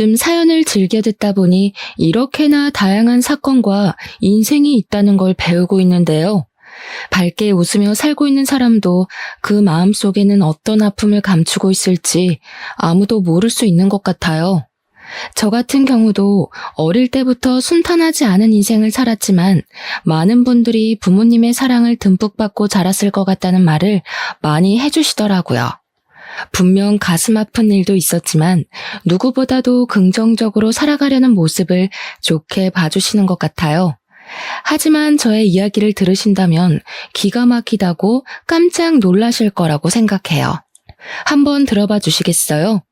요즘 사연을 즐겨 듣다 보니 이렇게나 다양한 사건과 인생이 있다는 걸 배우고 있는데요. 밝게 웃으며 살고 있는 사람도 그 마음속에는 어떤 아픔을 감추고 있을지 아무도 모를 수 있는 것 같아요. 저 같은 경우도 어릴 때부터 순탄하지 않은 인생을 살았지만 많은 분들이 부모님의 사랑을 듬뿍 받고 자랐을 것 같다는 말을 많이 해주시더라고요. 분명 가슴 아픈 일도 있었지만 누구보다도 긍정적으로 살아가려는 모습을 좋게 봐주시는 것 같아요. 하지만 저의 이야기를 들으신다면 기가 막히다고 깜짝 놀라실 거라고 생각해요. 한번 들어봐 주시겠어요?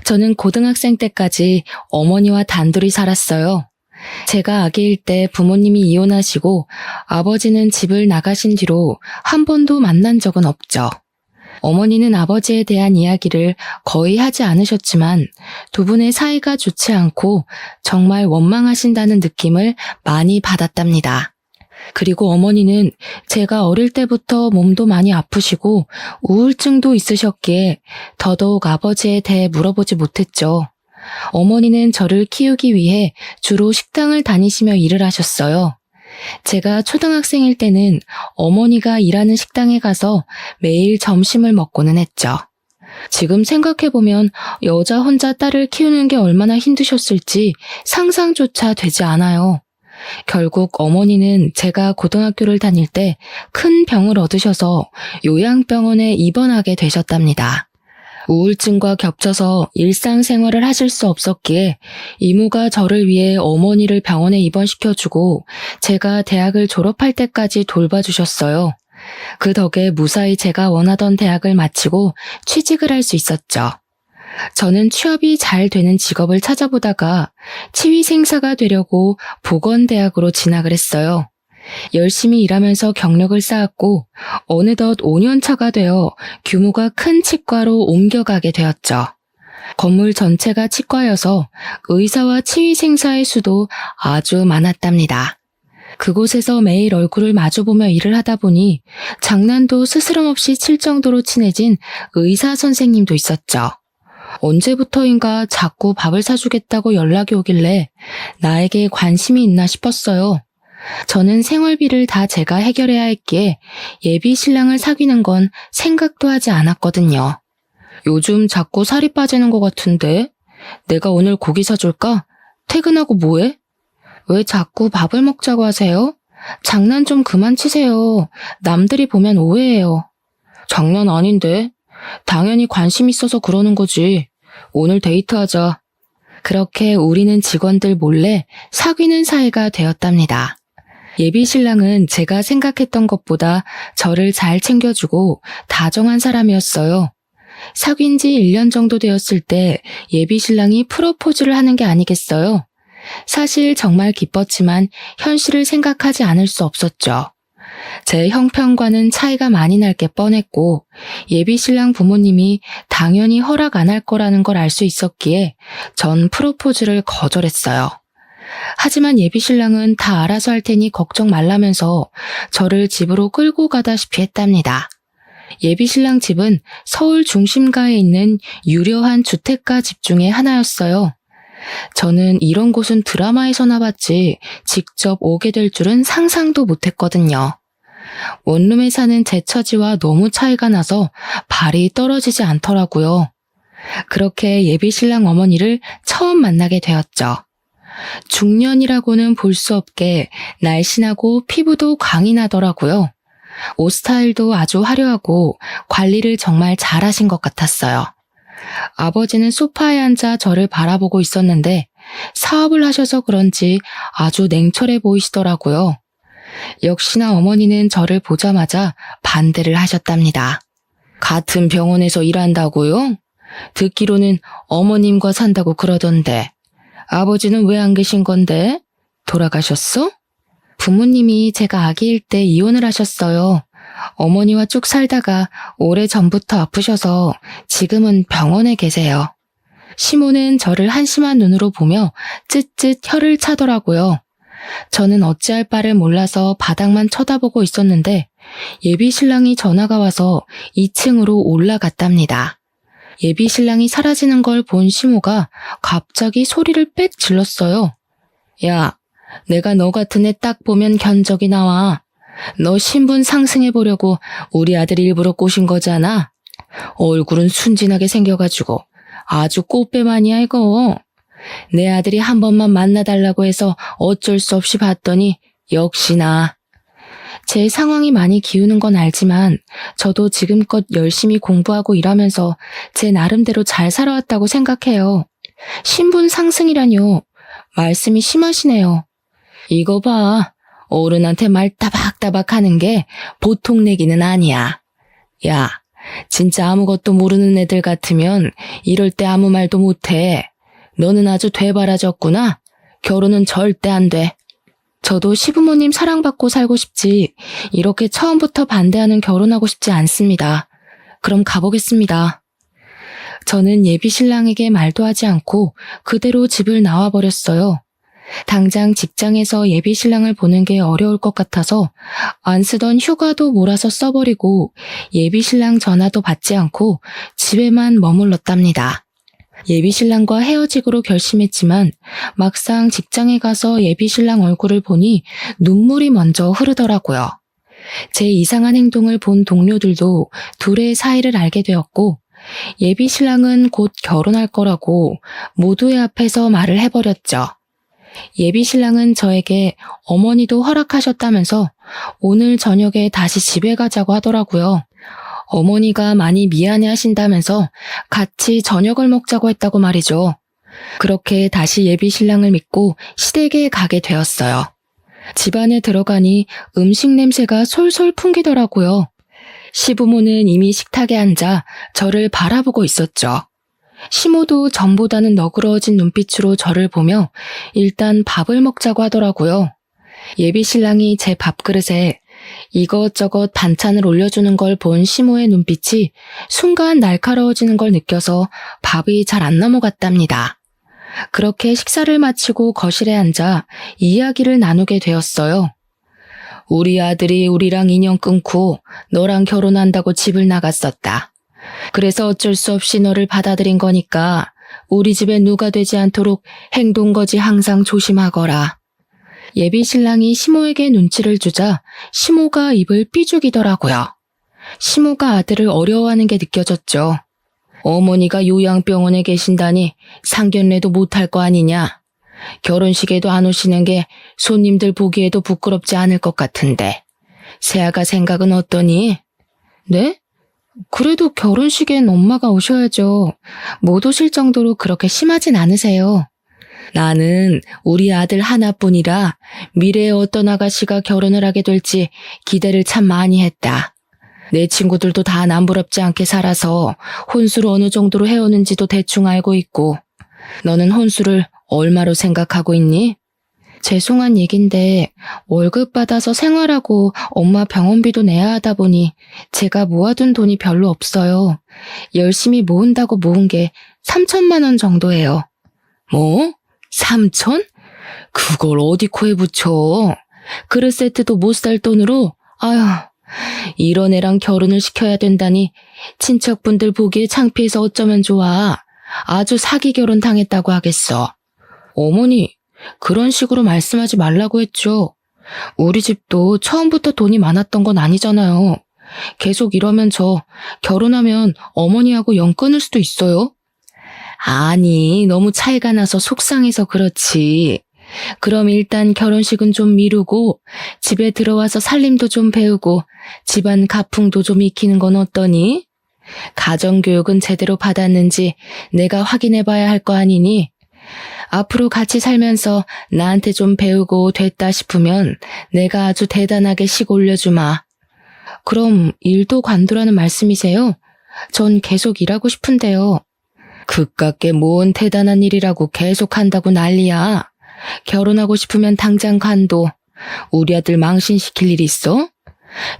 저는 고등학생 때까지 어머니와 단둘이 살았어요. 제가 아기일 때 부모님이 이혼하시고 아버지는 집을 나가신 뒤로 한 번도 만난 적은 없죠. 어머니는 아버지에 대한 이야기를 거의 하지 않으셨지만 두 분의 사이가 좋지 않고 정말 원망하신다는 느낌을 많이 받았답니다. 그리고 어머니는 제가 어릴 때부터 몸도 많이 아프시고 우울증도 있으셨기에 더더욱 아버지에 대해 물어보지 못했죠. 어머니는 저를 키우기 위해 주로 식당을 다니시며 일을 하셨어요. 제가 초등학생일 때는 어머니가 일하는 식당에 가서 매일 점심을 먹고는 했죠. 지금 생각해보면 여자 혼자 딸을 키우는 게 얼마나 힘드셨을지 상상조차 되지 않아요. 결국 어머니는 제가 고등학교를 다닐 때 큰 병을 얻으셔서 요양병원에 입원하게 되셨답니다. 우울증과 겹쳐서 일상생활을 하실 수 없었기에 이모가 저를 위해 어머니를 병원에 입원시켜주고 제가 대학을 졸업할 때까지 돌봐주셨어요. 그 덕에 무사히 제가 원하던 대학을 마치고 취직을 할 수 있었죠. 저는 취업이 잘 되는 직업을 찾아보다가 치위생사가 되려고 보건대학으로 진학을 했어요. 열심히 일하면서 경력을 쌓았고 어느덧 5년 차가 되어 규모가 큰 치과로 옮겨가게 되었죠. 건물 전체가 치과여서 의사와 치위생사의 수도 아주 많았답니다. 그곳에서 매일 얼굴을 마주보며 일을 하다 보니 장난도 스스럼 없이 칠 정도로 친해진 의사 선생님도 있었죠. 언제부터인가 자꾸 밥을 사주겠다고 연락이 오길래 나에게 관심이 있나 싶었어요. 저는 생활비를 다 제가 해결해야 했기에 예비 신랑을 사귀는 건 생각도 하지 않았거든요. 요즘 자꾸 살이 빠지는 것 같은데 내가 오늘 고기 사줄까? 퇴근하고 뭐해? 왜 자꾸 밥을 먹자고 하세요? 장난 좀 그만 치세요. 남들이 보면 오해해요. 장난 아닌데. 당연히 관심 있어서 그러는 거지. 오늘 데이트하자. 그렇게 우리는 직원들 몰래 사귀는 사이가 되었답니다. 예비 신랑은 제가 생각했던 것보다 저를 잘 챙겨주고 다정한 사람이었어요. 사귄 지 1년 정도 되었을 때 예비 신랑이 프로포즈를 하는 게 아니겠어요? 사실 정말 기뻤지만 현실을 생각하지 않을 수 없었죠. 제 형편과는 차이가 많이 날 게 뻔했고 예비 신랑 부모님이 당연히 허락 안 할 거라는 걸 알 수 있었기에 전 프로포즈를 거절했어요. 하지만 예비 신랑은 다 알아서 할 테니 걱정 말라면서 저를 집으로 끌고 가다시피 했답니다. 예비 신랑 집은 서울 중심가에 있는 유려한 주택가 집 중에 하나였어요. 저는 이런 곳은 드라마에서나 봤지 직접 오게 될 줄은 상상도 못했거든요. 원룸에 사는 제 처지와 너무 차이가 나서 발이 떨어지지 않더라고요. 그렇게 예비 신랑 어머니를 처음 만나게 되었죠. 중년이라고는 볼 수 없게 날씬하고 피부도 광이 나더라고요. 옷 스타일도 아주 화려하고 관리를 정말 잘하신 것 같았어요. 아버지는 소파에 앉아 저를 바라보고 있었는데 사업을 하셔서 그런지 아주 냉철해 보이시더라고요. 역시나 어머니는 저를 보자마자 반대를 하셨답니다. 같은 병원에서 일한다고요? 듣기로는 어머님과 산다고 그러던데 아버지는 왜 안 계신 건데? 돌아가셨어? 부모님이 제가 아기일 때 이혼을 하셨어요. 어머니와 쭉 살다가 오래전부터 아프셔서 지금은 병원에 계세요. 시모는 저를 한심한 눈으로 보며 쯧쯧 혀를 차더라고요. 저는 어찌할 바를 몰라서 바닥만 쳐다보고 있었는데 예비 신랑이 전화가 와서 2층으로 올라갔답니다. 예비 신랑이 사라지는 걸 본 시모가 갑자기 소리를 빽 질렀어요. 야, 내가 너 같은 애 딱 보면 견적이 나와. 너 신분 상승해보려고 우리 아들 일부러 꼬신 거잖아. 얼굴은 순진하게 생겨가지고 아주 꽃뱀아니야 이거. 내 아들이 한 번만 만나달라고 해서 어쩔 수 없이 봤더니 역시나. 제 상황이 많이 기우는 건 알지만 저도 지금껏 열심히 공부하고 일하면서 제 나름대로 잘 살아왔다고 생각해요. 신분 상승이라뇨. 말씀이 심하시네요. 이거 봐. 어른한테 말 따박따박 하는 게 보통 내기는 아니야. 야, 진짜 아무것도 모르는 애들 같으면 이럴 때 아무 말도 못해. 너는 아주 되바라졌구나. 결혼은 절대 안 돼. 저도 시부모님 사랑받고 살고 싶지 이렇게 처음부터 반대하는 결혼하고 싶지 않습니다. 그럼 가보겠습니다. 저는 예비 신랑에게 말도 하지 않고 그대로 집을 나와버렸어요. 당장 직장에서 예비 신랑을 보는 게 어려울 것 같아서 안 쓰던 휴가도 몰아서 써버리고 예비 신랑 전화도 받지 않고 집에만 머물렀답니다. 예비 신랑과 헤어지기로 결심했지만 막상 직장에 가서 예비 신랑 얼굴을 보니 눈물이 먼저 흐르더라고요. 제 이상한 행동을 본 동료들도 둘의 사이를 알게 되었고 예비 신랑은 곧 결혼할 거라고 모두의 앞에서 말을 해버렸죠. 예비 신랑은 저에게 어머니도 허락하셨다면서 오늘 저녁에 다시 집에 가자고 하더라고요. 어머니가 많이 미안해 하신다면서 같이 저녁을 먹자고 했다고 말이죠. 그렇게 다시 예비 신랑을 믿고 시댁에 가게 되었어요. 집 안에 들어가니 음식 냄새가 솔솔 풍기더라고요. 시부모는 이미 식탁에 앉아 저를 바라보고 있었죠. 시모도 전보다는 너그러워진 눈빛으로 저를 보며 일단 밥을 먹자고 하더라고요. 예비 신랑이 제 밥그릇에 이것저것 반찬을 올려주는 걸 본 시모의 눈빛이 순간 날카로워지는 걸 느껴서 밥이 잘 안 넘어갔답니다. 그렇게 식사를 마치고 거실에 앉아 이야기를 나누게 되었어요. 우리 아들이 우리랑 인연 끊고 너랑 결혼한다고 집을 나갔었다. 그래서 어쩔 수 없이 너를 받아들인 거니까 우리 집에 누가 되지 않도록 행동거지 항상 조심하거라. 예비 신랑이 시모에게 눈치를 주자 시모가 입을 삐죽이더라고요. 시모가 아들을 어려워하는 게 느껴졌죠. 어머니가 요양병원에 계신다니 상견례도 못할 거 아니냐. 결혼식에도 안 오시는 게 손님들 보기에도 부끄럽지 않을 것 같은데. 새아가 생각은 어떠니? 네? 그래도 결혼식엔 엄마가 오셔야죠. 못 오실 정도로 그렇게 심하진 않으세요. 나는 우리 아들 하나뿐이라 미래에 어떤 아가씨가 결혼을 하게 될지 기대를 참 많이 했다. 내 친구들도 다 남부럽지 않게 살아서 혼수를 어느 정도로 해오는지도 대충 알고 있고 너는 혼수를 얼마로 생각하고 있니? 죄송한 얘긴데 월급 받아서 생활하고 엄마 병원비도 내야 하다 보니 제가 모아둔 돈이 별로 없어요. 열심히 모은다고 모은 게 3천만 원 정도예요. 뭐? 3천? 그걸 어디 코에 붙여? 그릇 세트도 못 살 돈으로? 아휴, 이런 애랑 결혼을 시켜야 된다니 친척분들 보기에 창피해서 어쩌면 좋아. 아주 사기 결혼 당했다고 하겠어. 어머니, 그런 식으로 말씀하지 말라고 했죠. 우리 집도 처음부터 돈이 많았던 건 아니잖아요. 계속 이러면 저 결혼하면 어머니하고 연 끊을 수도 있어요. 아니, 너무 차이가 나서 속상해서 그렇지. 그럼 일단 결혼식은 좀 미루고 집에 들어와서 살림도 좀 배우고 집안 가풍도 좀 익히는 건 어떠니? 가정교육은 제대로 받았는지 내가 확인해봐야 할 거 아니니? 앞으로 같이 살면서 나한테 좀 배우고 됐다 싶으면 내가 아주 대단하게 식 올려주마. 그럼 일도 관두라는 말씀이세요? 전 계속 일하고 싶은데요. 그깟게 뭔 대단한 일이라고 계속 한다고 난리야. 결혼하고 싶으면 당장 관둬. 우리 아들 망신시킬 일 있어?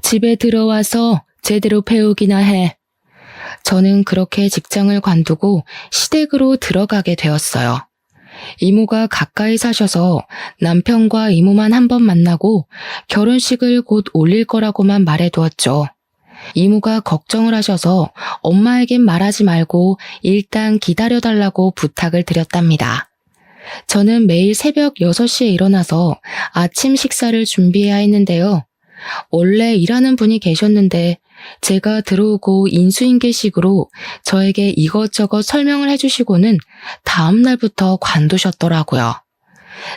집에 들어와서 제대로 배우기나 해. 저는 그렇게 직장을 관두고 시댁으로 들어가게 되었어요. 이모가 가까이 사셔서 남편과 이모만 한 번 만나고 결혼식을 곧 올릴 거라고만 말해두었죠. 이모가 걱정을 하셔서 엄마에겐 말하지 말고 일단 기다려달라고 부탁을 드렸답니다. 저는 매일 새벽 6시에 일어나서 아침 식사를 준비해야 했는데요. 원래 일하는 분이 계셨는데 제가 들어오고 인수인계식으로 저에게 이것저것 설명을 해주시고는 다음 날부터 관두셨더라고요.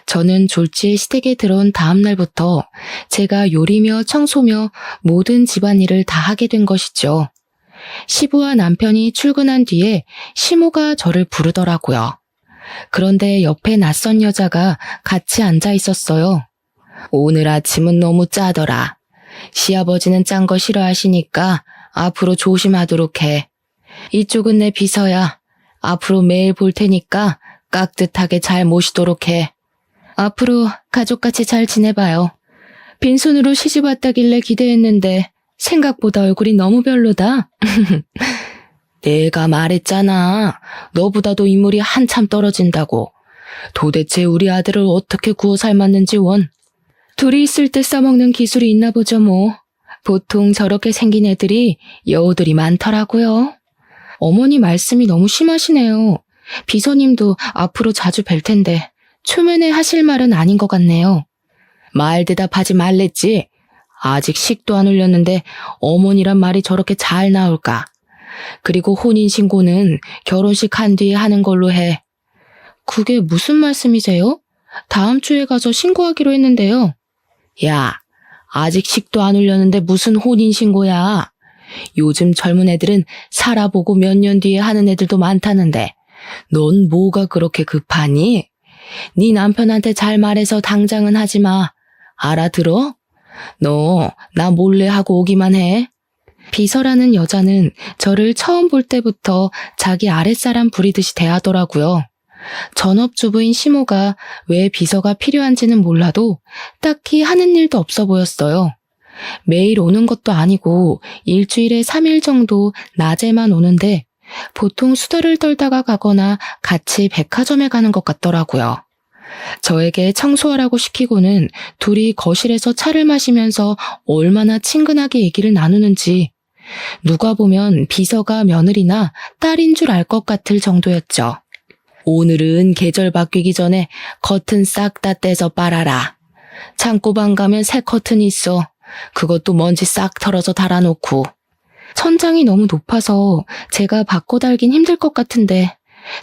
저는 졸지의 시댁에 들어온 다음 날부터 제가 요리며 청소며 모든 집안일을 다 하게 된 것이죠. 시부와 남편이 출근한 뒤에 시모가 저를 부르더라고요. 그런데 옆에 낯선 여자가 같이 앉아 있었어요. 오늘 아침은 너무 짜더라. 시아버지는 짠 거 싫어하시니까 앞으로 조심하도록 해. 이쪽은 내 비서야. 앞으로 매일 볼 테니까 깍듯하게 잘 모시도록 해. 앞으로 가족같이 잘 지내봐요. 빈손으로 시집 왔다길래 기대했는데 생각보다 얼굴이 너무 별로다. 내가 말했잖아. 너보다도 인물이 한참 떨어진다고. 도대체 우리 아들을 어떻게 구워 삶았는지 원. 둘이 있을 때 써먹는 기술이 있나 보죠 뭐. 보통 저렇게 생긴 애들이 여우들이 많더라고요. 어머니 말씀이 너무 심하시네요. 비서님도 앞으로 자주 뵐 텐데 초면에 하실 말은 아닌 것 같네요. 말 대답하지 말랬지. 아직 식도 안 올렸는데 어머니란 말이 저렇게 잘 나올까. 그리고 혼인신고는 결혼식 한 뒤에 하는 걸로 해. 그게 무슨 말씀이세요? 다음 주에 가서 신고하기로 했는데요. 야, 아직 식도 안 올렸는데 무슨 혼인신고야. 요즘 젊은 애들은 살아보고 몇 년 뒤에 하는 애들도 많다는데 넌 뭐가 그렇게 급하니? 네 남편한테 잘 말해서 당장은 하지 마. 알아들어? 너 나 몰래 하고 오기만 해. 비서라는 여자는 저를 처음 볼 때부터 자기 아랫사람 부리듯이 대하더라고요. 전업주부인 시모가 왜 비서가 필요한지는 몰라도 딱히 하는 일도 없어 보였어요. 매일 오는 것도 아니고 일주일에 3일 정도 낮에만 오는데 보통 수다를 떨다가 가거나 같이 백화점에 가는 것 같더라고요. 저에게 청소하라고 시키고는 둘이 거실에서 차를 마시면서 얼마나 친근하게 얘기를 나누는지 누가 보면 비서가 며느리나 딸인 줄 알 것 같을 정도였죠. 오늘은 계절 바뀌기 전에 커튼 싹 다 떼서 빨아라. 창고방 가면 새 커튼 있어. 그것도 먼지 싹 털어서 달아놓고. 천장이 너무 높아서 제가 바꿔 달긴 힘들 것 같은데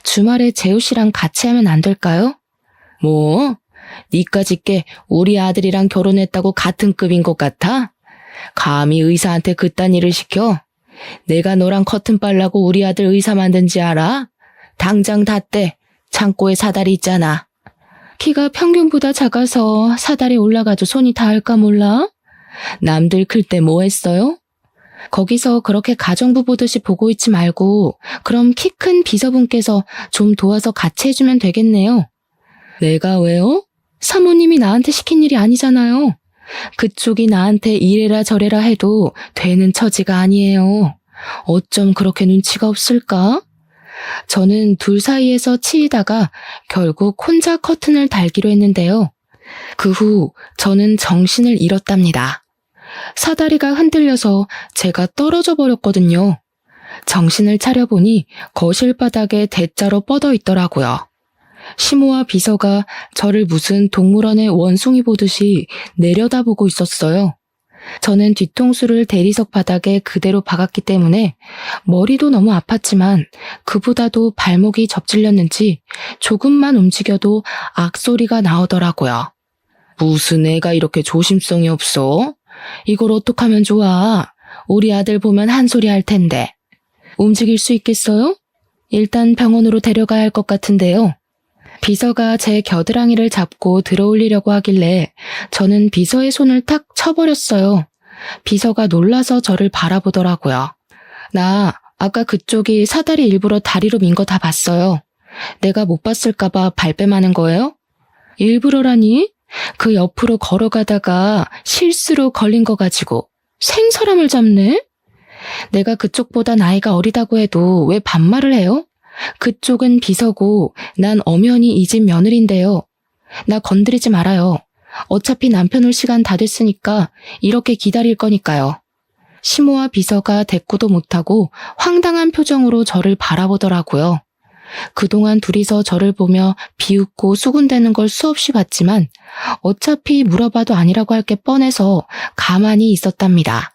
주말에 재우 씨랑 같이 하면 안 될까요? 뭐? 니까짓게 우리 아들이랑 결혼했다고 같은 급인 것 같아? 감히 의사한테 그딴 일을 시켜? 내가 너랑 커튼 빨라고 우리 아들 의사 만든지 알아? 당장 다 떼. 창고에 사다리 있잖아. 키가 평균보다 작아서 사다리 올라가도 손이 닿을까 몰라? 남들 클 때 뭐 했어요? 거기서 그렇게 가정부 보듯이 보고 있지 말고 그럼 키 큰 비서분께서 좀 도와서 같이 해주면 되겠네요. 내가 왜요? 사모님이 나한테 시킨 일이 아니잖아요. 그쪽이 나한테 이래라 저래라 해도 되는 처지가 아니에요. 어쩜 그렇게 눈치가 없을까? 저는 둘 사이에서 치이다가 결국 혼자 커튼을 달기로 했는데요. 그 후 저는 정신을 잃었답니다. 사다리가 흔들려서 제가 떨어져 버렸거든요. 정신을 차려보니 거실 바닥에 대자로 뻗어 있더라고요. 시모와 비서가 저를 무슨 동물원의 원숭이 보듯이 내려다보고 있었어요. 저는 뒤통수를 대리석 바닥에 그대로 박았기 때문에 머리도 너무 아팠지만 그보다도 발목이 접질렸는지 조금만 움직여도 악소리가 나오더라고요. 무슨 애가 이렇게 조심성이 없어? 이걸 어떡하면 좋아? 우리 아들 보면 한 소리 할 텐데. 움직일 수 있겠어요? 일단 병원으로 데려가야 할 것 같은데요. 비서가 제 겨드랑이를 잡고 들어올리려고 하길래 저는 비서의 손을 탁 쳐버렸어요. 비서가 놀라서 저를 바라보더라고요. 나 아까 그쪽이 사다리 일부러 다리로 민 거 다 봤어요. 내가 못 봤을까봐 발뺌하는 거예요? 일부러라니? 그 옆으로 걸어가다가 실수로 걸린 거 가지고 생사람을 잡네? 내가 그쪽보다 나이가 어리다고 해도 왜 반말을 해요? 그쪽은 비서고 난 엄연히 이 집 며느리인데요. 나 건드리지 말아요. 어차피 남편 올 시간 다 됐으니까 이렇게 기다릴 거니까요. 시모와 비서가 대꾸도 못하고 황당한 표정으로 저를 바라보더라고요. 그동안 둘이서 저를 보며 비웃고 수군대는 걸 수없이 봤지만 어차피 물어봐도 아니라고 할 게 뻔해서 가만히 있었답니다.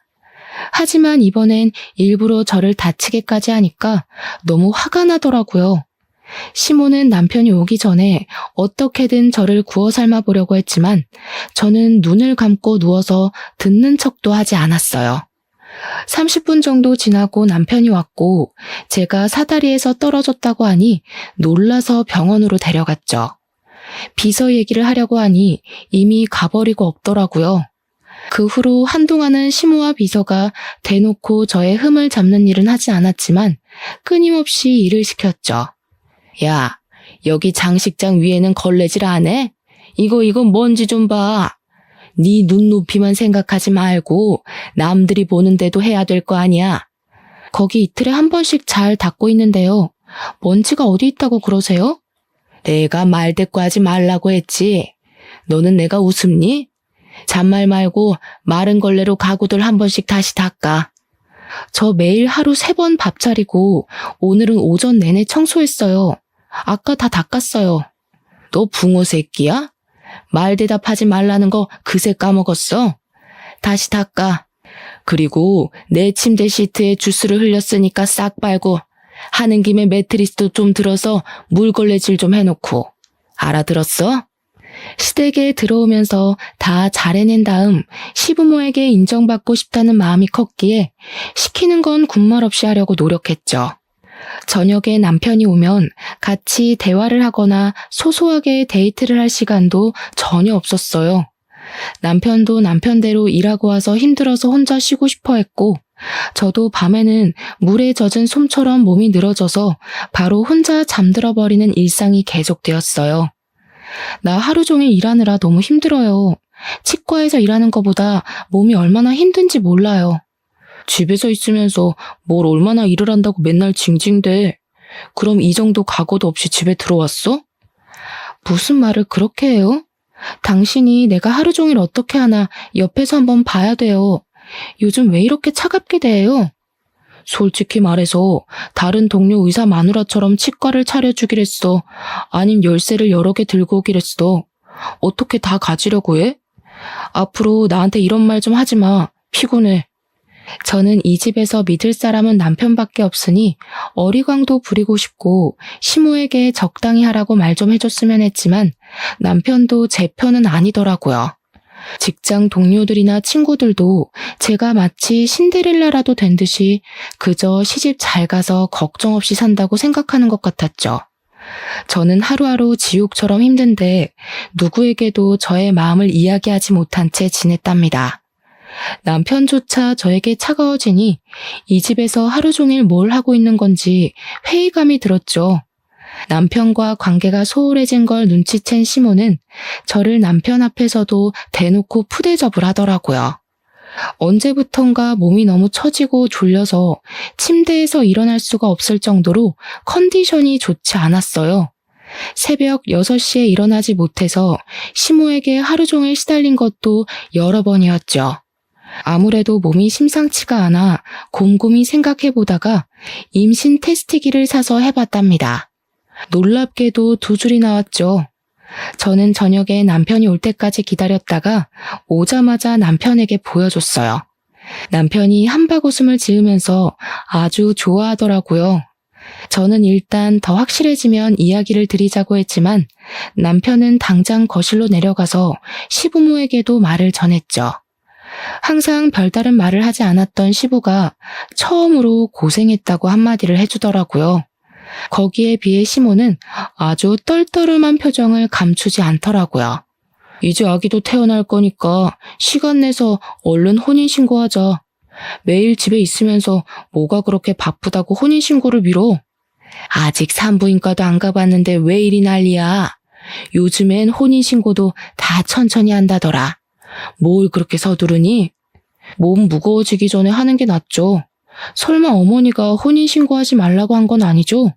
하지만 이번엔 일부러 저를 다치게까지 하니까 너무 화가 나더라고요. 시모는 남편이 오기 전에 어떻게든 저를 구워 삶아 보려고 했지만 저는 눈을 감고 누워서 듣는 척도 하지 않았어요. 30분 정도 지나고 남편이 왔고 제가 사다리에서 떨어졌다고 하니 놀라서 병원으로 데려갔죠. 비서 얘기를 하려고 하니 이미 가버리고 없더라고요. 그 후로 한동안은 시모와 비서가 대놓고 저의 흠을 잡는 일은 하지 않았지만 끊임없이 일을 시켰죠. 야, 여기 장식장 위에는 걸레질 안 해? 이거 뭔지 좀 봐. 네 눈높이만 생각하지 말고 남들이 보는데도 해야 될 거 아니야. 거기 이틀에 한 번씩 잘 닦고 있는데요. 먼지가 어디 있다고 그러세요? 내가 말대꾸하지 말라고 했지. 너는 내가 웃음니? 잔말 말고 마른 걸레로 가구들 한 번씩 다시 닦아. 저 매일 하루 3번 밥 차리고 오늘은 오전 내내 청소했어요. 아까 다 닦았어요. 너 붕어 새끼야? 말 대답하지 말라는 거 그새 까먹었어? 다시 닦아. 그리고 내 침대 시트에 주스를 흘렸으니까 싹 빨고 하는 김에 매트리스도 좀 들어서 물걸레질 좀 해놓고. 알아들었어? 시댁에 들어오면서 다 잘해낸 다음 시부모에게 인정받고 싶다는 마음이 컸기에 시키는 건 군말 없이 하려고 노력했죠. 저녁에 남편이 오면 같이 대화를 하거나 소소하게 데이트를 할 시간도 전혀 없었어요. 남편도 남편대로 일하고 와서 힘들어서 혼자 쉬고 싶어 했고 저도 밤에는 물에 젖은 솜처럼 몸이 늘어져서 바로 혼자 잠들어 버리는 일상이 계속되었어요. 나 하루 종일 일하느라 너무 힘들어요. 치과에서 일하는 것보다 몸이 얼마나 힘든지 몰라요. 집에서 있으면서 뭘 얼마나 일을 한다고 맨날 징징대. 그럼 이 정도 각오도 없이 집에 들어왔어? 무슨 말을 그렇게 해요? 당신이 내가 하루 종일 어떻게 하나 옆에서 한번 봐야 돼요. 요즘 왜 이렇게 차갑게 대해요? 솔직히 말해서 다른 동료 의사 마누라처럼 치과를 차려주기랬어. 아님 열쇠를 여러 개 들고 오기랬어. 어떻게 다 가지려고 해? 앞으로 나한테 이런 말 좀 하지 마. 피곤해. 저는 이 집에서 믿을 사람은 남편밖에 없으니 어리광도 부리고 싶고 시모에게 적당히 하라고 말 좀 해줬으면 했지만 남편도 제 편은 아니더라고요. 직장 동료들이나 친구들도 제가 마치 신데렐라라도 된 듯이 그저 시집 잘 가서 걱정 없이 산다고 생각하는 것 같았죠. 저는 하루하루 지옥처럼 힘든데 누구에게도 저의 마음을 이야기하지 못한 채 지냈답니다. 남편조차 저에게 차가워지니 이 집에서 하루 종일 뭘 하고 있는 건지 회의감이 들었죠. 남편과 관계가 소홀해진 걸 눈치챈 시모는 저를 남편 앞에서도 대놓고 푸대접을 하더라고요. 언제부턴가 몸이 너무 처지고 졸려서 침대에서 일어날 수가 없을 정도로 컨디션이 좋지 않았어요. 새벽 6시에 일어나지 못해서 시모에게 하루 종일 시달린 것도 여러 번이었죠. 아무래도 몸이 심상치가 않아 곰곰이 생각해보다가 임신 테스트기를 사서 해봤답니다. 놀랍게도 2줄이 나왔죠. 저는 저녁에 남편이 올 때까지 기다렸다가 오자마자 남편에게 보여줬어요. 남편이 한박웃음을 지으면서 아주 좋아하더라고요. 저는 일단 더 확실해지면 이야기를 드리자고 했지만 남편은 당장 거실로 내려가서 시부모에게도 말을 전했죠. 항상 별다른 말을 하지 않았던 시부가 처음으로 고생했다고 한마디를 해주더라고요. 거기에 비해 시모는 아주 떨떠름한 표정을 감추지 않더라고요. 이제 아기도 태어날 거니까 시간 내서 얼른 혼인신고하자. 매일 집에 있으면서 뭐가 그렇게 바쁘다고 혼인신고를 미뤄? 아직 산부인과도 안 가봤는데 왜 이리 난리야? 요즘엔 혼인신고도 다 천천히 한다더라. 뭘 그렇게 서두르니? 몸 무거워지기 전에 하는 게 낫죠. 설마 어머니가 혼인신고하지 말라고 한 건 아니죠?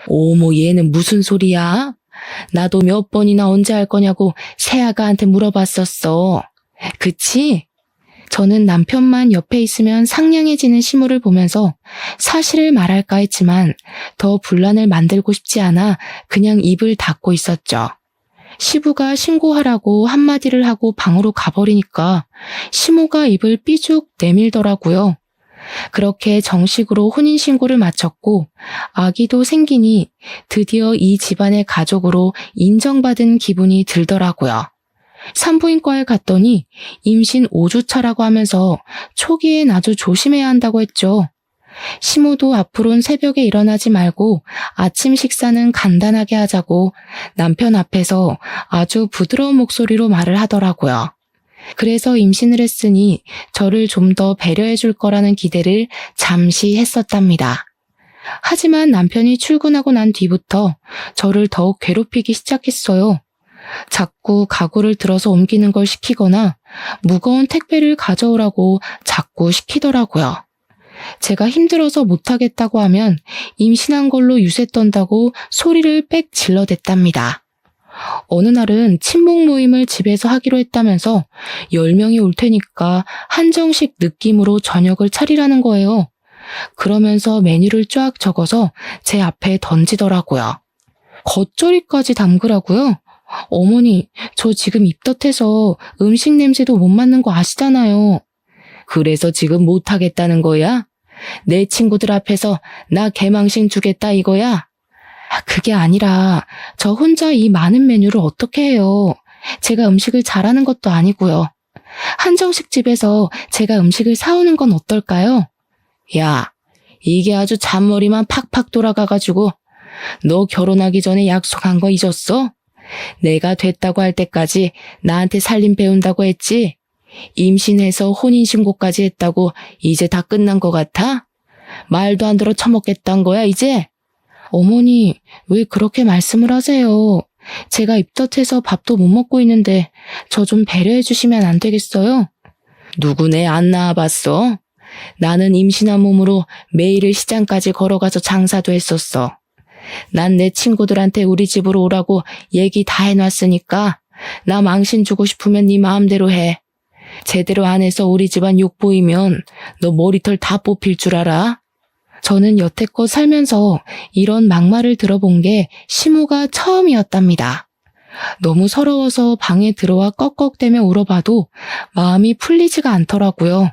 어머, 얘는 무슨 소리야? 나도 몇 번이나 언제 할 거냐고 새아가한테 물어봤었어. 그치? 저는 남편만 옆에 있으면 상냥해지는 시무를 보면서 사실을 말할까 했지만 더 분란을 만들고 싶지 않아 그냥 입을 닫고 있었죠. 시부가 신고하라고 한마디를 하고 방으로 가버리니까 시모가 입을 삐죽 내밀더라고요. 그렇게 정식으로 혼인신고를 마쳤고 아기도 생기니 드디어 이 집안의 가족으로 인정받은 기분이 들더라고요. 산부인과에 갔더니 임신 5주차라고 하면서 초기엔 아주 조심해야 한다고 했죠. 시모도 앞으로는 새벽에 일어나지 말고 아침 식사는 간단하게 하자고 남편 앞에서 아주 부드러운 목소리로 말을 하더라고요. 그래서 임신을 했으니 저를 좀 더 배려해 줄 거라는 기대를 잠시 했었답니다. 하지만 남편이 출근하고 난 뒤부터 저를 더욱 괴롭히기 시작했어요. 자꾸 가구를 들어서 옮기는 걸 시키거나 무거운 택배를 가져오라고 자꾸 시키더라고요. 제가 힘들어서 못하겠다고 하면 임신한 걸로 유세 떤다고 소리를 빽 질러댔답니다. 어느 날은 친목 모임을 집에서 하기로 했다면서 10명이 올 테니까 한정식 느낌으로 저녁을 차리라는 거예요. 그러면서 메뉴를 쫙 적어서 제 앞에 던지더라고요. 겉절이까지 담그라고요? 어머니, 저 지금 입덧해서 음식 냄새도 못 맡는 거 아시잖아요. 그래서 지금 못하겠다는 거야? 내 친구들 앞에서 나 개망신 주겠다 이거야? 그게 아니라 저 혼자 이 많은 메뉴를 어떻게 해요? 제가 음식을 잘하는 것도 아니고요. 한정식 집에서 제가 음식을 사오는 건 어떨까요? 야, 이게 아주 잔머리만 팍팍 돌아가가지고 너 결혼하기 전에 약속한 거 잊었어? 내가 됐다고 할 때까지 나한테 살림 배운다고 했지? 임신해서 혼인신고까지 했다고 이제 다 끝난 것 같아? 말도 안 들어 처먹겠다는 거야 이제? 어머니, 왜 그렇게 말씀을 하세요? 제가 입덧해서 밥도 못 먹고 있는데 저 좀 배려해 주시면 안 되겠어요? 누구네 안 낳아봤어? 나는 임신한 몸으로 매일을 시장까지 걸어가서 장사도 했었어. 난 내 친구들한테 우리 집으로 오라고 얘기 다 해놨으니까 나 망신 주고 싶으면 네 마음대로 해. 제대로 안 해서 우리 집안 욕 보이면 너 머리털 다 뽑힐 줄 알아? 저는 여태껏 살면서 이런 막말을 들어본 게 시모가 처음이었답니다. 너무 서러워서 방에 들어와 꺽꺽대며 울어봐도 마음이 풀리지가 않더라고요.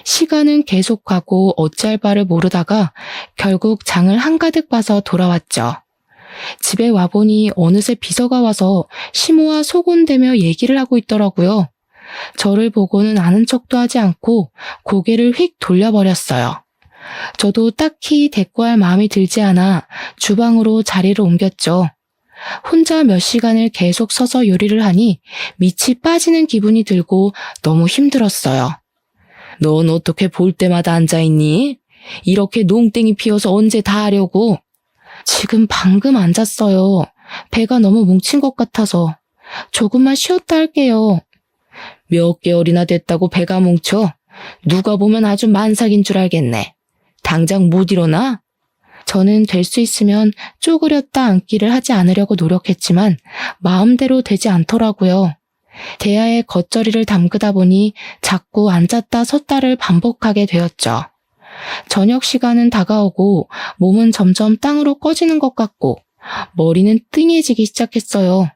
시간은 계속 가고 어찌할 바를 모르다가 결국 장을 한가득 봐서 돌아왔죠. 집에 와보니 어느새 비서가 와서 시모와 소곤대며 얘기를 하고 있더라고요. 저를 보고는 아는 척도 하지 않고 고개를 휙 돌려버렸어요. 저도 딱히 대꾸할 마음이 들지 않아 주방으로 자리를 옮겼죠. 혼자 몇 시간을 계속 서서 요리를 하니 밑이 빠지는 기분이 들고 너무 힘들었어요. 넌 어떻게 볼 때마다 앉아있니? 이렇게 농땡이 피워서 언제 다 하려고? 지금 방금 앉았어요. 배가 너무 뭉친 것 같아서. 조금만 쉬었다 할게요. 몇 개월이나 됐다고 배가 뭉쳐? 누가 보면 아주 만삭인 줄 알겠네. 당장 못 일어나? 저는 될 수 있으면 쪼그렸다 앉기를 하지 않으려고 노력했지만 마음대로 되지 않더라고요. 대야에 겉절이를 담그다 보니 자꾸 앉았다 섰다를 반복하게 되었죠. 저녁 시간은 다가오고 몸은 점점 땅으로 꺼지는 것 같고 머리는 띵해지기 시작했어요.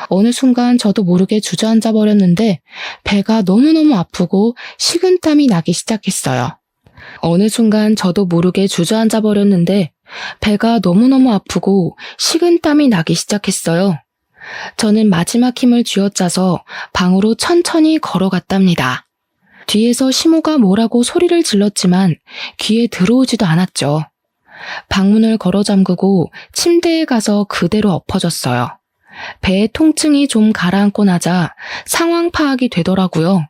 어느 순간 저도 모르게 주저앉아 버렸는데 배가 너무너무 아프고 식은땀이 나기 시작했어요. 어느 순간 저도 모르게 주저앉아 버렸는데 배가 너무너무 아프고 식은땀이 나기 시작했어요. 저는 마지막 힘을 쥐어짜서 방으로 천천히 걸어갔답니다. 뒤에서 시모가 뭐라고 소리를 질렀지만 귀에 들어오지도 않았죠. 방문을 걸어 잠그고 침대에 가서 그대로 엎어졌어요. 배의 통증이 좀 가라앉고 나자 상황 파악이 되더라고요.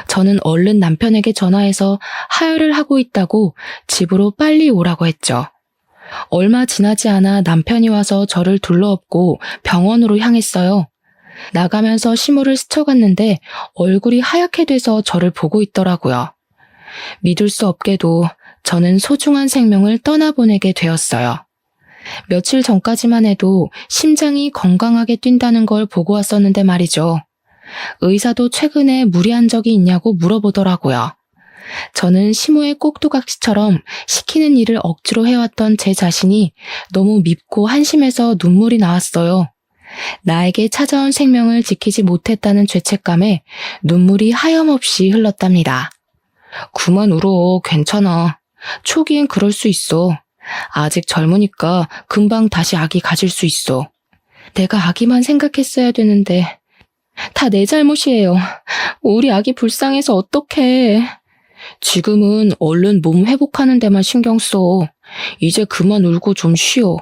저는 얼른 남편에게 전화해서 하혈을 하고 있다고 집으로 빨리 오라고 했죠. 얼마 지나지 않아 남편이 와서 저를 둘러엎고 병원으로 향했어요. 나가면서 시모를 스쳐갔는데 얼굴이 하얗게 돼서 저를 보고 있더라고요. 믿을 수 없게도 저는 소중한 생명을 떠나보내게 되었어요. 며칠 전까지만 해도 심장이 건강하게 뛴다는 걸 보고 왔었는데 말이죠. 의사도 최근에 무리한 적이 있냐고 물어보더라고요. 저는 시모의 꼭두각시처럼 시키는 일을 억지로 해왔던 제 자신이 너무 밉고 한심해서 눈물이 나왔어요. 나에게 찾아온 생명을 지키지 못했다는 죄책감에 눈물이 하염없이 흘렀답니다. 그만 울어, 괜찮아. 초기엔 그럴 수 있어. 아직 젊으니까 금방 다시 아기 가질 수 있어. 내가 아기만 생각했어야 되는데 다 내 잘못이에요. 우리 아기 불쌍해서 어떡해. 지금은 얼른 몸 회복하는 데만 신경 써. 이제 그만 울고 좀 쉬어.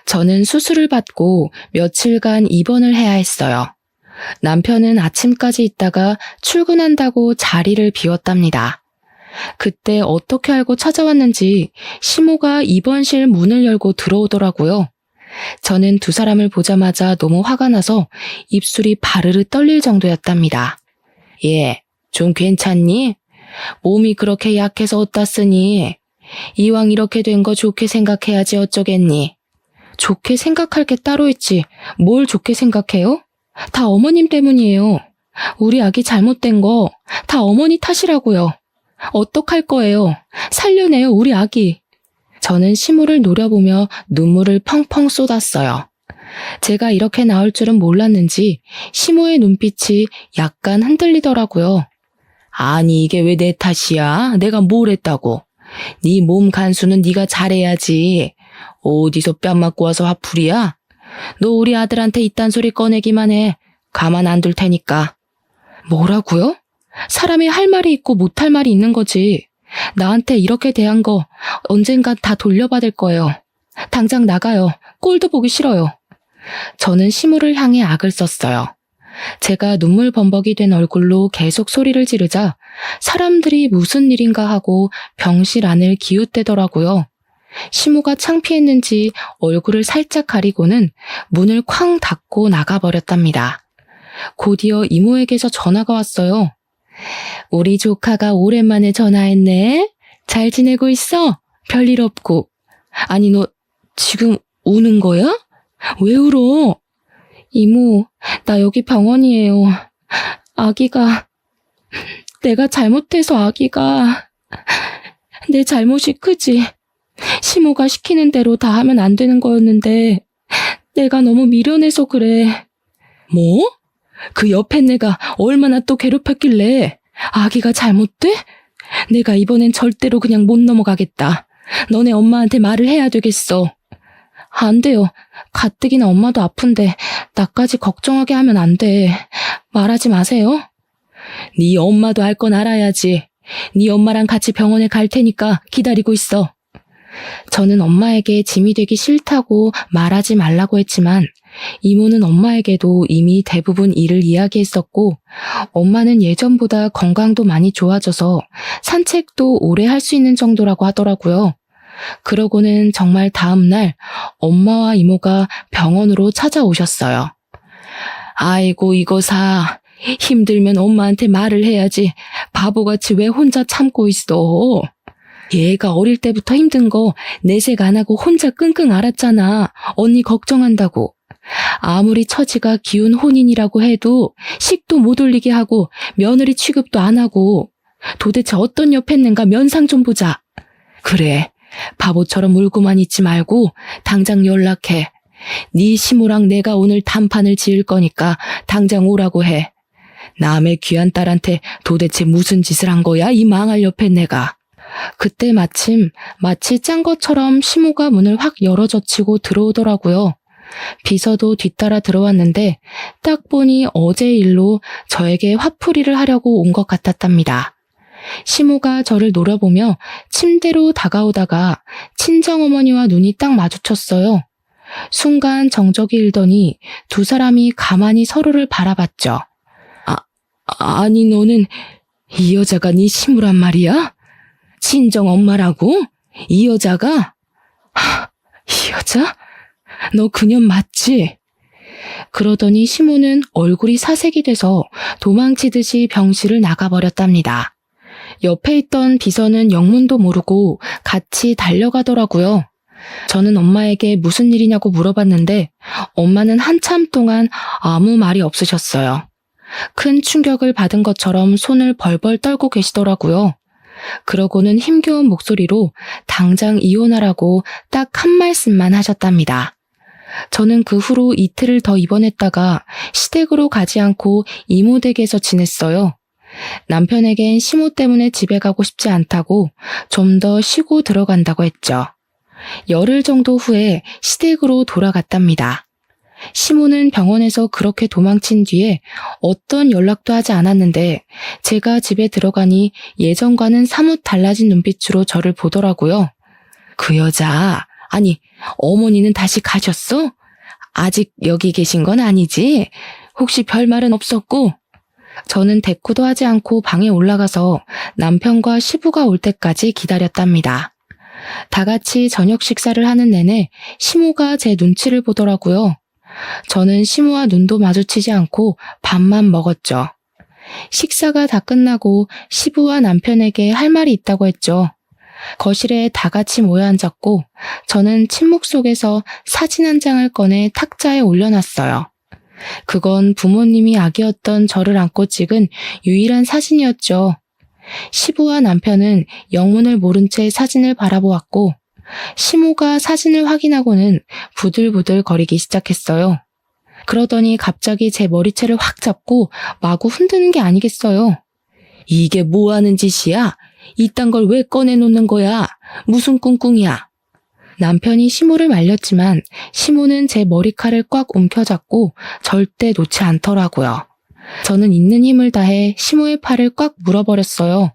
저는 수술을 받고 며칠간 입원을 해야 했어요. 남편은 아침까지 있다가 출근한다고 자리를 비웠답니다. 그때 어떻게 알고 찾아왔는지 시모가 입원실 문을 열고 들어오더라고요. 저는 두 사람을 보자마자 너무 화가 나서 입술이 바르르 떨릴 정도였답니다. 예, 좀 괜찮니? 몸이 그렇게 약해서 어디다 쓰니? 이왕 이렇게 된 거 좋게 생각해야지 어쩌겠니? 좋게 생각할 게 따로 있지. 뭘 좋게 생각해요? 다 어머님 때문이에요. 우리 아기 잘못된 거 다 어머니 탓이라고요. 어떡할 거예요? 살려내요, 우리 아기. 저는 시모를 노려보며 눈물을 펑펑 쏟았어요. 제가 이렇게 나올 줄은 몰랐는지 시모의 눈빛이 약간 흔들리더라고요. 아니, 이게 왜 내 탓이야? 내가 뭘 했다고? 네 몸 간수는 네가 잘해야지. 어디서 뺨 맞고 와서 화풀이야? 너 우리 아들한테 이딴 소리 꺼내기만 해. 가만 안 둘 테니까. 뭐라고요? 사람이 할 말이 있고 못할 말이 있는 거지. 나한테 이렇게 대한 거 언젠가 다 돌려받을 거예요. 당장 나가요. 꼴도 보기 싫어요. 저는 시모를 향해 악을 썼어요. 제가 눈물 범벅이 된 얼굴로 계속 소리를 지르자 사람들이 무슨 일인가 하고 병실 안을 기웃대더라고요. 시모가 창피했는지 얼굴을 살짝 가리고는 문을 쾅 닫고 나가버렸답니다. 곧이어 이모에게서 전화가 왔어요. 우리 조카가 오랜만에 전화했네. 잘 지내고 있어? 별일 없고. 아니, 너 지금 우는 거야? 왜 울어? 이모, 나 여기 병원이에요. 아기가, 내가 잘못해서 아기가, 내 잘못이 크지. 시모가 시키는 대로 다 하면 안 되는 거였는데 내가 너무 미련해서 그래. 뭐? 그 옆에 내가 얼마나 또 괴롭혔길래 아기가 잘못돼? 내가 이번엔 절대로 그냥 못 넘어가겠다. 너네 엄마한테 말을 해야 되겠어. 안 돼요. 가뜩이나 엄마도 아픈데 나까지 걱정하게 하면 안 돼. 말하지 마세요. 네 엄마도 알 건 알아야지. 네 엄마랑 같이 병원에 갈 테니까 기다리고 있어. 저는 엄마에게 짐이 되기 싫다고 말하지 말라고 했지만 이모는 엄마에게도 이미 대부분 일을 이야기했었고 엄마는 예전보다 건강도 많이 좋아져서 산책도 오래 할 수 있는 정도라고 하더라고요. 그러고는 정말 다음 날 엄마와 이모가 병원으로 찾아오셨어요. 아이고 이거사, 힘들면 엄마한테 말을 해야지 바보같이 왜 혼자 참고 있어. 얘가 어릴 때부터 힘든 거 내색 안 하고 혼자 끙끙 앓았잖아. 언니 걱정한다고. 아무리 처지가 기운 혼인이라고 해도 식도 못 올리게 하고 며느리 취급도 안 하고 도대체 어떤 옆 했는가 면상 좀 보자. 그래, 바보처럼 울고만 있지 말고 당장 연락해. 네 시모랑 내가 오늘 단판을 지을 거니까 당장 오라고 해. 남의 귀한 딸한테 도대체 무슨 짓을 한 거야, 이 망할 옆에 내가. 그때 마침 마치 짠 것처럼 시모가 문을 확 열어젖히고 들어오더라고요. 비서도 뒤따라 들어왔는데 딱 보니 어제 일로 저에게 화풀이를 하려고 온 것 같았답니다. 시모가 저를 노려보며 침대로 다가오다가 친정어머니와 눈이 딱 마주쳤어요. 순간 정적이 일더니 두 사람이 가만히 서로를 바라봤죠. 아니 너는 이 여자가 네 시모란 말이야? 친정엄마라고? 이 여자가? 이 여자? 너 그년 맞지? 그러더니 시모는 얼굴이 사색이 돼서 도망치듯이 병실을 나가버렸답니다. 옆에 있던 비서는 영문도 모르고 같이 달려가더라고요. 저는 엄마에게 무슨 일이냐고 물어봤는데 엄마는 한참 동안 아무 말이 없으셨어요. 큰 충격을 받은 것처럼 손을 벌벌 떨고 계시더라고요. 그러고는 힘겨운 목소리로 당장 이혼하라고 딱 한 말씀만 하셨답니다. 저는 그 후로 이틀을 더 입원했다가 시댁으로 가지 않고 이모 댁에서 지냈어요. 남편에겐 시모 때문에 집에 가고 싶지 않다고 좀 더 쉬고 들어간다고 했죠. 열흘 정도 후에 시댁으로 돌아갔답니다. 시모는 병원에서 그렇게 도망친 뒤에 어떤 연락도 하지 않았는데 제가 집에 들어가니 예전과는 사뭇 달라진 눈빛으로 저를 보더라고요. 그 여자, 아니, 어머니는 다시 가셨어? 아직 여기 계신 건 아니지? 혹시 별말은 없었고? 저는 대꾸도 하지 않고 방에 올라가서 남편과 시부가 올 때까지 기다렸답니다. 다 같이 저녁 식사를 하는 내내 시모가 제 눈치를 보더라고요. 저는 시모와 눈도 마주치지 않고 밥만 먹었죠. 식사가 다 끝나고 시부와 남편에게 할 말이 있다고 했죠. 거실에 다 같이 모여 앉았고 저는 침묵 속에서 사진 한 장을 꺼내 탁자에 올려놨어요. 그건 부모님이 아기였던 저를 안고 찍은 유일한 사진이었죠. 시부와 남편은 영문을 모른 채 사진을 바라보았고 시모가 사진을 확인하고는 부들부들 거리기 시작했어요. 그러더니 갑자기 제 머리채를 확 잡고 마구 흔드는 게 아니겠어요. 이게 뭐 하는 짓이야? 이딴 걸 왜 꺼내놓는 거야? 무슨 꿍꿍이야? 남편이 시모를 말렸지만 시모는 제 머리칼을 꽉 움켜잡고 절대 놓지 않더라고요. 저는 있는 힘을 다해 시모의 팔을 꽉 물어버렸어요.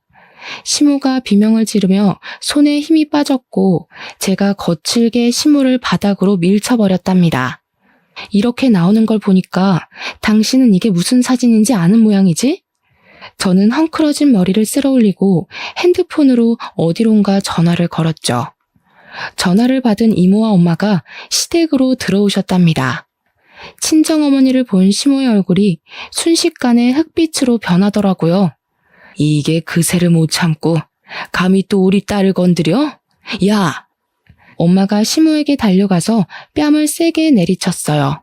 시모가 비명을 지르며 손에 힘이 빠졌고 제가 거칠게 시모를 바닥으로 밀쳐버렸답니다. 이렇게 나오는 걸 보니까 당신은 이게 무슨 사진인지 아는 모양이지? 저는 헝클어진 머리를 쓸어올리고 핸드폰으로 어디론가 전화를 걸었죠. 전화를 받은 이모와 엄마가 시댁으로 들어오셨답니다. 친정어머니를 본 시모의 얼굴이 순식간에 흑빛으로 변하더라고요. 이게 그새를 못 참고 감히 또 우리 딸을 건드려? 야! 엄마가 시모에게 달려가서 뺨을 세게 내리쳤어요.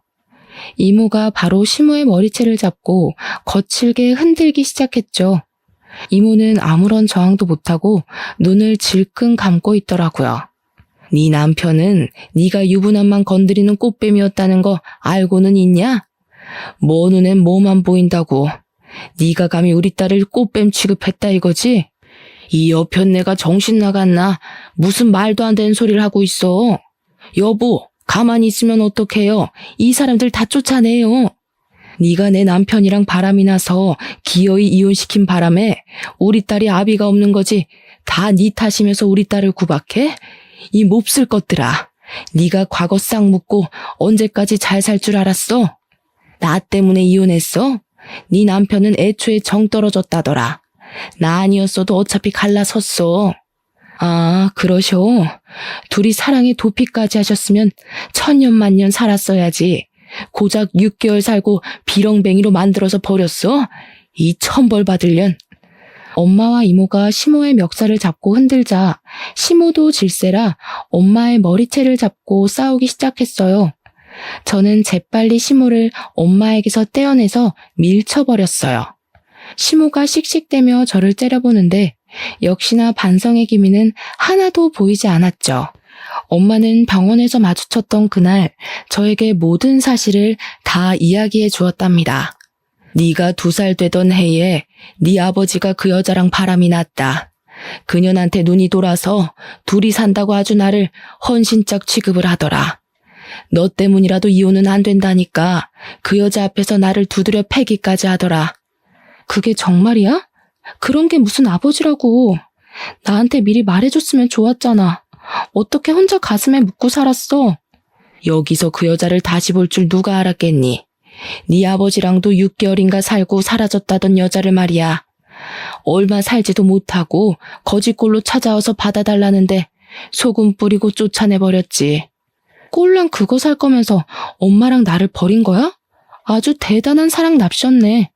이모가 바로 시모의 머리채를 잡고 거칠게 흔들기 시작했죠. 이모는 아무런 저항도 못하고 눈을 질끈 감고 있더라고요. 네 남편은 네가 유부남만 건드리는 꽃뱀이었다는 거 알고는 있냐? 뭐 눈엔 뭐만 보인다고. 네가 감히 우리 딸을 꽃뱀 취급했다 이거지? 이 여편네가 정신 나갔나? 무슨 말도 안 되는 소리를 하고 있어. 여보, 가만히 있으면 어떡해요? 이 사람들 다 쫓아내요. 네가 내 남편이랑 바람이 나서 기어이 이혼시킨 바람에 우리 딸이 아비가 없는 거지. 다 네 탓이면서 우리 딸을 구박해? 이 몹쓸 것들아. 네가 과거 싹 묻고 언제까지 잘 살 줄 알았어? 나 때문에 이혼했어? 네 남편은 애초에 정 떨어졌다더라. 나 아니었어도 어차피 갈라섰어. 아, 그러셔. 둘이 사랑에 도피까지 하셨으면 천년만년 살았어야지. 고작 6개월 살고 비렁뱅이로 만들어서 버렸어? 이 천벌 받을년. 엄마와 이모가 시모의 멱살을 잡고 흔들자 시모도 질세라 엄마의 머리채를 잡고 싸우기 시작했어요. 저는 재빨리 시모를 엄마에게서 떼어내서 밀쳐버렸어요. 시모가 씩씩대며 저를 째려보는데 역시나 반성의 기미는 하나도 보이지 않았죠. 엄마는 병원에서 마주쳤던 그날 저에게 모든 사실을 다 이야기해 주었답니다. 네가 2살 되던 해에 네 아버지가 그 여자랑 바람이 났다. 그년한테 눈이 돌아서 둘이 산다고 아주 나를 헌신짝 취급을 하더라. 너 때문이라도 이혼은 안 된다니까 그 여자 앞에서 나를 두드려 패기까지 하더라. 그게 정말이야? 그런 게 무슨 아버지라고. 나한테 미리 말해줬으면 좋았잖아. 어떻게 혼자 가슴에 묻고 살았어? 여기서 그 여자를 다시 볼 줄 누가 알았겠니? 네 아버지랑도 6개월인가 살고 사라졌다던 여자를 말이야. 얼마 살지도 못하고 거지꼴로 찾아와서 받아달라는데 소금 뿌리고 쫓아내버렸지. 꼴랑 그거 살 거면서 엄마랑 나를 버린 거야? 아주 대단한 사랑 납셨네.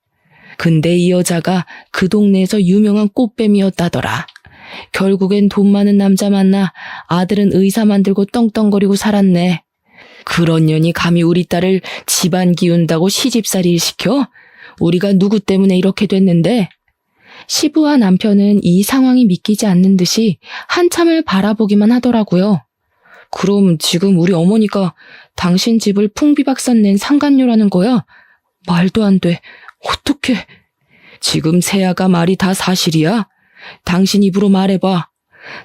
근데 이 여자가 그 동네에서 유명한 꽃뱀이었다더라. 결국엔 돈 많은 남자 만나 아들은 의사 만들고 떵떵거리고 살았네. 그런 년이 감히 우리 딸을 집안 기운다고 시집살이를 시켜? 우리가 누구 때문에 이렇게 됐는데? 시부와 남편은 이 상황이 믿기지 않는 듯이 한참을 바라보기만 하더라고요. 그럼 지금 우리 어머니가 당신 집을 풍비박산 낸 상간녀라는 거야? 말도 안 돼. 어떡해. 지금 세아가 말이 다 사실이야? 당신 입으로 말해봐.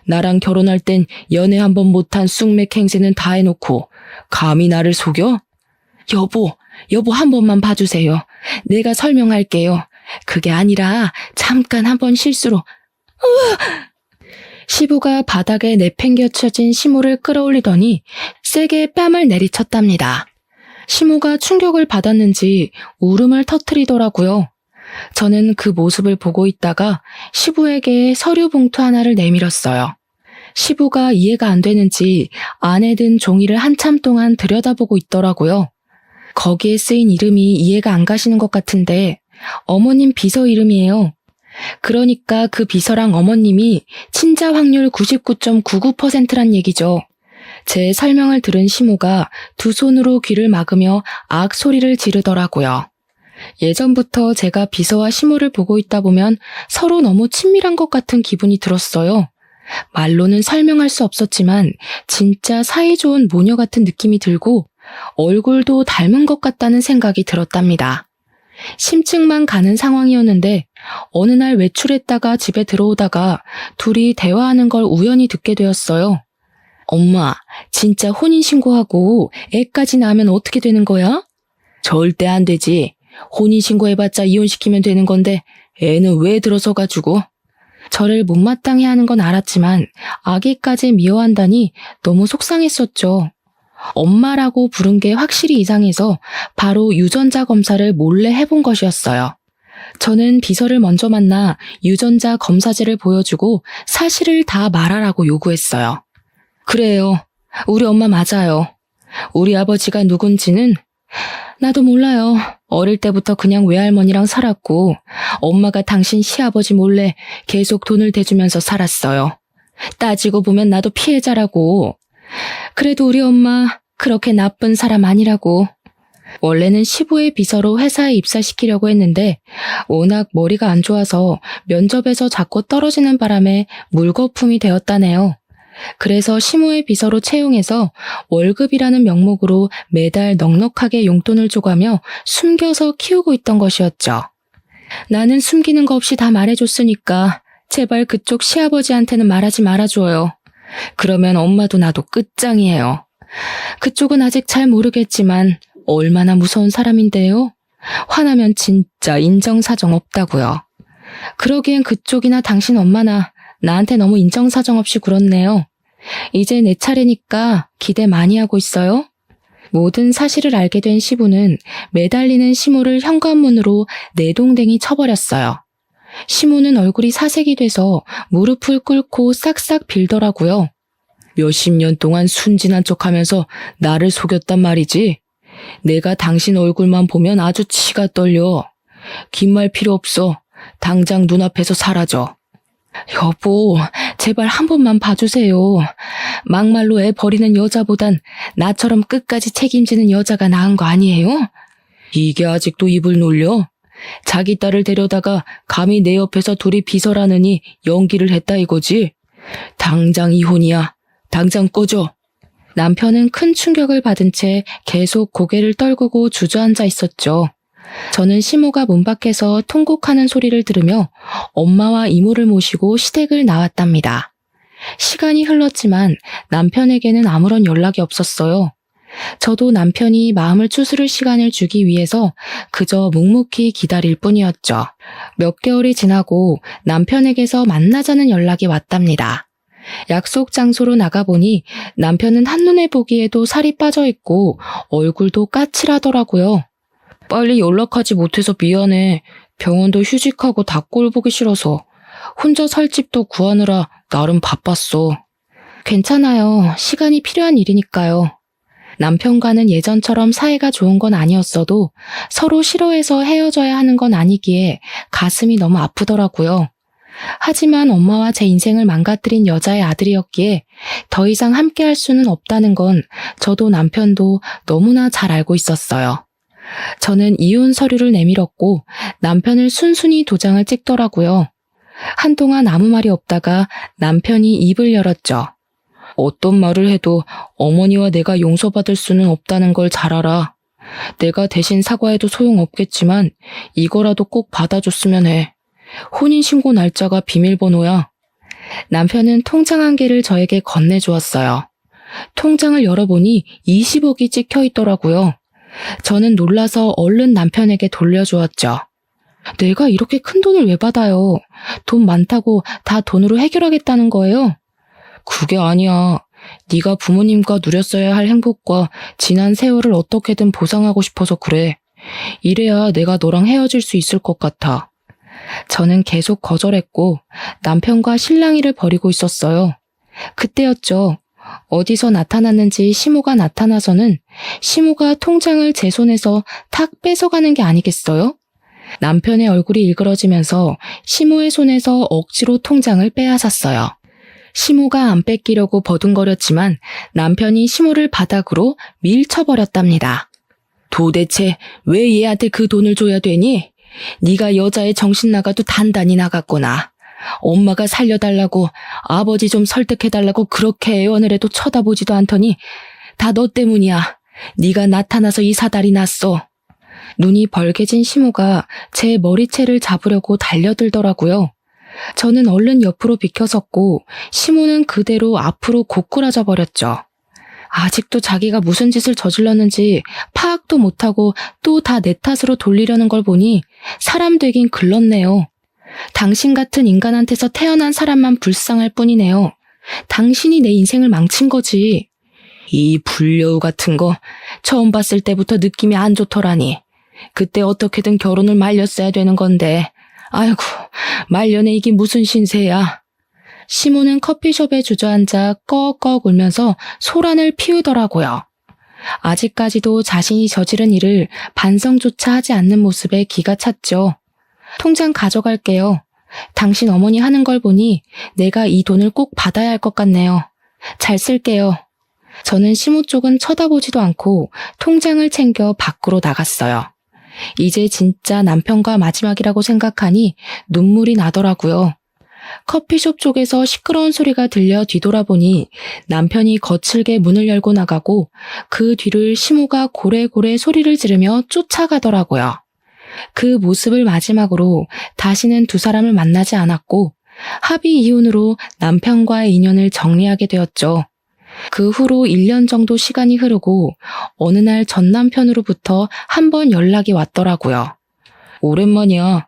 나랑 결혼할 땐 연애 한 번 못한 쑥맥 행세는 다 해놓고 감히 나를 속여? 여보 한 번만 봐주세요. 내가 설명할게요. 그게 아니라 잠깐 한 번 실수로. 시부가 바닥에 내팽겨쳐진 시모를 끌어올리더니 세게 뺨을 내리쳤답니다. 시모가 충격을 받았는지 울음을 터뜨리더라고요. 저는 그 모습을 보고 있다가 시부에게 서류 봉투 하나를 내밀었어요. 시부가 이해가 안 되는지 안에 든 종이를 한참 동안 들여다보고 있더라고요. 거기에 쓰인 이름이 이해가 안 가시는 것 같은데 어머님 비서 이름이에요. 그러니까 그 비서랑 어머님이 친자 확률 99.99%란 얘기죠. 제 설명을 들은 시모가 두 손으로 귀를 막으며 악 소리를 지르더라고요. 예전부터 제가 비서와 시모를 보고 있다 보면 서로 너무 친밀한 것 같은 기분이 들었어요. 말로는 설명할 수 없었지만 진짜 사이좋은 모녀 같은 느낌이 들고 얼굴도 닮은 것 같다는 생각이 들었답니다. 심증만 가는 상황이었는데 어느 날 외출했다가 집에 들어오다가 둘이 대화하는 걸 우연히 듣게 되었어요. 엄마, 진짜 혼인신고하고 애까지 낳으면 어떻게 되는 거야? 절대 안 되지. 혼인신고해봤자 이혼시키면 되는 건데 애는 왜 들어서가지고. 저를 못마땅해 하는 건 알았지만 아기까지 미워한다니 너무 속상했었죠. 엄마라고 부른 게 확실히 이상해서 바로 유전자 검사를 몰래 해본 것이었어요. 저는 비서를 먼저 만나 유전자 검사지를 보여주고 사실을 다 말하라고 요구했어요. 그래요. 우리 엄마 맞아요. 우리 아버지가 누군지는 나도 몰라요. 어릴 때부터 그냥 외할머니랑 살았고 엄마가 당신 시아버지 몰래 계속 돈을 대주면서 살았어요. 따지고 보면 나도 피해자라고. 그래도 우리 엄마 그렇게 나쁜 사람 아니라고. 원래는 시부의 비서로 회사에 입사시키려고 했는데 워낙 머리가 안 좋아서 면접에서 자꾸 떨어지는 바람에 물거품이 되었다네요. 그래서 시모의 비서로 채용해서 월급이라는 명목으로 매달 넉넉하게 용돈을 줘가며 숨겨서 키우고 있던 것이었죠. 나는 숨기는 거 없이 다 말해줬으니까 제발 그쪽 시아버지한테는 말하지 말아줘요. 그러면 엄마도 나도 끝장이에요. 그쪽은 아직 잘 모르겠지만 얼마나 무서운 사람인데요. 화나면 진짜 인정사정 없다고요. 그러기엔 그쪽이나 당신 엄마나 나한테 너무 인정사정 없이 굴었네요. 이제 내 차례니까 기대 많이 하고 있어요. 모든 사실을 알게 된 시부는 매달리는 시모를 현관문으로 내동댕이 쳐버렸어요. 시모는 얼굴이 사색이 돼서 무릎을 꿇고 싹싹 빌더라고요. 몇십 년 동안 순진한 척하면서 나를 속였단 말이지. 내가 당신 얼굴만 보면 아주 치가 떨려. 긴 말 필요 없어. 당장 눈앞에서 사라져. 여보, 제발 한 번만 봐주세요. 막말로 애 버리는 여자보단 나처럼 끝까지 책임지는 여자가 나은 거 아니에요? 이게 아직도 입을 놀려? 자기 딸을 데려다가 감히 내 옆에서 둘이 비서라느니 연기를 했다 이거지? 당장 이혼이야. 당장 꺼져. 남편은 큰 충격을 받은 채 계속 고개를 떨구고 주저앉아 있었죠. 저는 시모가 문 밖에서 통곡하는 소리를 들으며 엄마와 이모를 모시고 시댁을 나왔답니다. 시간이 흘렀지만 남편에게는 아무런 연락이 없었어요. 저도 남편이 마음을 추스를 시간을 주기 위해서 그저 묵묵히 기다릴 뿐이었죠. 몇 개월이 지나고 남편에게서 만나자는 연락이 왔답니다. 약속 장소로 나가보니 남편은 한눈에 보기에도 살이 빠져있고 얼굴도 까칠하더라고요. 빨리 연락하지 못해서 미안해. 병원도 휴직하고 다 꼴 보기 싫어서 혼자 살 집도 구하느라 나름 바빴어. 괜찮아요. 시간이 필요한 일이니까요. 남편과는 예전처럼 사이가 좋은 건 아니었어도 서로 싫어해서 헤어져야 하는 건 아니기에 가슴이 너무 아프더라고요. 하지만 엄마와 제 인생을 망가뜨린 여자의 아들이었기에 더 이상 함께할 수는 없다는 건 저도 남편도 너무나 잘 알고 있었어요. 저는 이혼 서류를 내밀었고 남편을 순순히 도장을 찍더라고요. 한동안 아무 말이 없다가 남편이 입을 열었죠. 어떤 말을 해도 어머니와 내가 용서받을 수는 없다는 걸 잘 알아. 내가 대신 사과해도 소용없겠지만 이거라도 꼭 받아줬으면 해. 혼인신고 날짜가 비밀번호야. 남편은 통장 한 개를 저에게 건네주었어요. 통장을 열어보니 20억이 찍혀 있더라고요. 저는 놀라서 얼른 남편에게 돌려주었죠. 내가 이렇게 큰 돈을 왜 받아요? 돈 많다고 다 돈으로 해결하겠다는 거예요? 그게 아니야. 네가 부모님과 누렸어야 할 행복과 지난 세월을 어떻게든 보상하고 싶어서 그래. 이래야 내가 너랑 헤어질 수 있을 것 같아. 저는 계속 거절했고 남편과 실랑이를 벌이고 있었어요. 그때였죠. 어디서 나타났는지 시모가 나타나서는 시모가 통장을 제 손에서 탁 뺏어가는 게 아니겠어요? 남편의 얼굴이 일그러지면서 시모의 손에서 억지로 통장을 빼앗았어요. 시모가 안 뺏기려고 버둥거렸지만 남편이 시모를 바닥으로 밀쳐버렸답니다. 도대체 왜 얘한테 그 돈을 줘야 되니? 네가 여자의 정신 나가도 단단히 나갔구나. 엄마가 살려달라고 아버지 좀 설득해달라고 그렇게 애원을 해도 쳐다보지도 않더니 다 너 때문이야. 네가 나타나서 이 사달이 났어. 눈이 벌개진 시모가 제 머리채를 잡으려고 달려들더라고요. 저는 얼른 옆으로 비켜섰고 시모는 그대로 앞으로 고꾸라져 버렸죠. 아직도 자기가 무슨 짓을 저질렀는지 파악도 못하고 또 다 내 탓으로 돌리려는 걸 보니 사람 되긴 글렀네요. 당신 같은 인간한테서 태어난 사람만 불쌍할 뿐이네요. 당신이 내 인생을 망친 거지. 이 불려우 같은 거 처음 봤을 때부터 느낌이 안 좋더라니. 그때 어떻게든 결혼을 말렸어야 되는 건데 아이고 말년에 이게 무슨 신세야. 시모는 커피숍에 주저앉아 꺽꺽 울면서 소란을 피우더라고요. 아직까지도 자신이 저지른 일을 반성조차 하지 않는 모습에 기가 찼죠. 통장 가져갈게요. 당신 어머니 하는 걸 보니 내가 이 돈을 꼭 받아야 할 것 같네요. 잘 쓸게요. 저는 시모 쪽은 쳐다보지도 않고 통장을 챙겨 밖으로 나갔어요. 이제 진짜 남편과 마지막이라고 생각하니 눈물이 나더라고요. 커피숍 쪽에서 시끄러운 소리가 들려 뒤돌아보니 남편이 거칠게 문을 열고 나가고 그 뒤를 시모가 고래고래 소리를 지르며 쫓아가더라고요. 그 모습을 마지막으로 다시는 두 사람을 만나지 않았고 합의 이혼으로 남편과의 인연을 정리하게 되었죠. 그 후로 1년 정도 시간이 흐르고 어느 날 전 남편으로부터 한 번 연락이 왔더라고요. 오랜만이야.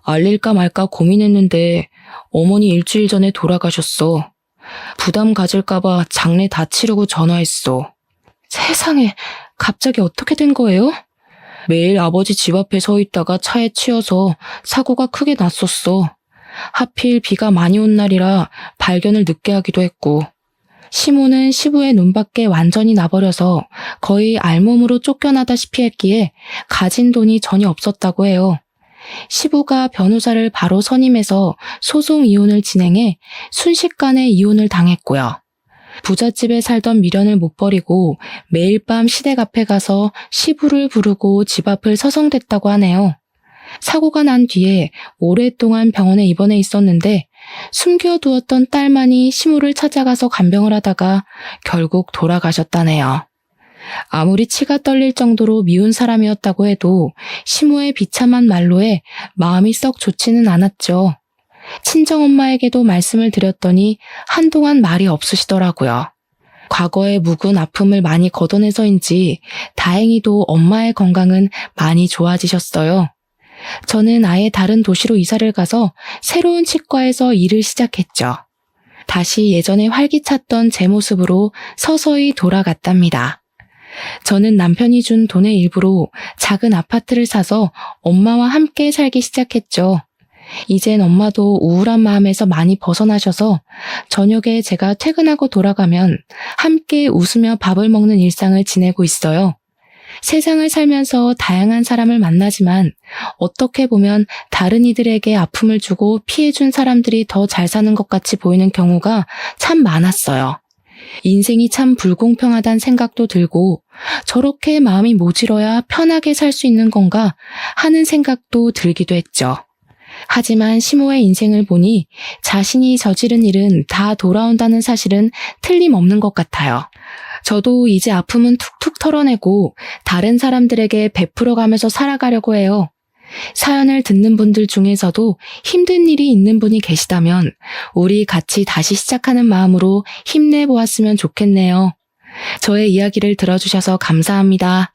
알릴까 말까 고민했는데 어머니 일주일 전에 돌아가셨어. 부담 가질까봐 장례 다 치르고 전화했어. 세상에, 갑자기 어떻게 된 거예요? 매일 아버지 집 앞에 서 있다가 차에 치여서 사고가 크게 났었어. 하필 비가 많이 온 날이라 발견을 늦게 하기도 했고. 시모는 시부의 눈밖에 완전히 나버려서 거의 알몸으로 쫓겨나다시피 했기에 가진 돈이 전혀 없었다고 해요. 시부가 변호사를 바로 선임해서 소송 이혼을 진행해 순식간에 이혼을 당했고요. 부잣집에 살던 미련을 못 버리고 매일 밤 시댁 앞에 가서 시부를 부르고 집 앞을 서성댔다고 하네요. 사고가 난 뒤에 오랫동안 병원에 입원해 있었는데 숨겨두었던 딸만이 시모를 찾아가서 간병을 하다가 결국 돌아가셨다네요. 아무리 치가 떨릴 정도로 미운 사람이었다고 해도 시모의 비참한 말로에 마음이 썩 좋지는 않았죠. 친정엄마에게도 말씀을 드렸더니 한동안 말이 없으시더라고요. 과거의 묵은 아픔을 많이 걷어내서인지 다행히도 엄마의 건강은 많이 좋아지셨어요. 저는 아예 다른 도시로 이사를 가서 새로운 치과에서 일을 시작했죠. 다시 예전에 활기찼던 제 모습으로 서서히 돌아갔답니다. 저는 남편이 준 돈의 일부로 작은 아파트를 사서 엄마와 함께 살기 시작했죠. 이젠 엄마도 우울한 마음에서 많이 벗어나셔서 저녁에 제가 퇴근하고 돌아가면 함께 웃으며 밥을 먹는 일상을 지내고 있어요. 세상을 살면서 다양한 사람을 만나지만 어떻게 보면 다른 이들에게 아픔을 주고 피해준 사람들이 더 잘 사는 것 같이 보이는 경우가 참 많았어요. 인생이 참 불공평하다는 생각도 들고 저렇게 마음이 모질어야 편하게 살 수 있는 건가 하는 생각도 들기도 했죠. 하지만 시모의 인생을 보니 자신이 저지른 일은 다 돌아온다는 사실은 틀림없는 것 같아요. 저도 이제 아픔은 툭툭 털어내고 다른 사람들에게 베풀어가면서 살아가려고 해요. 사연을 듣는 분들 중에서도 힘든 일이 있는 분이 계시다면 우리 같이 다시 시작하는 마음으로 힘내보았으면 좋겠네요. 저의 이야기를 들어주셔서 감사합니다.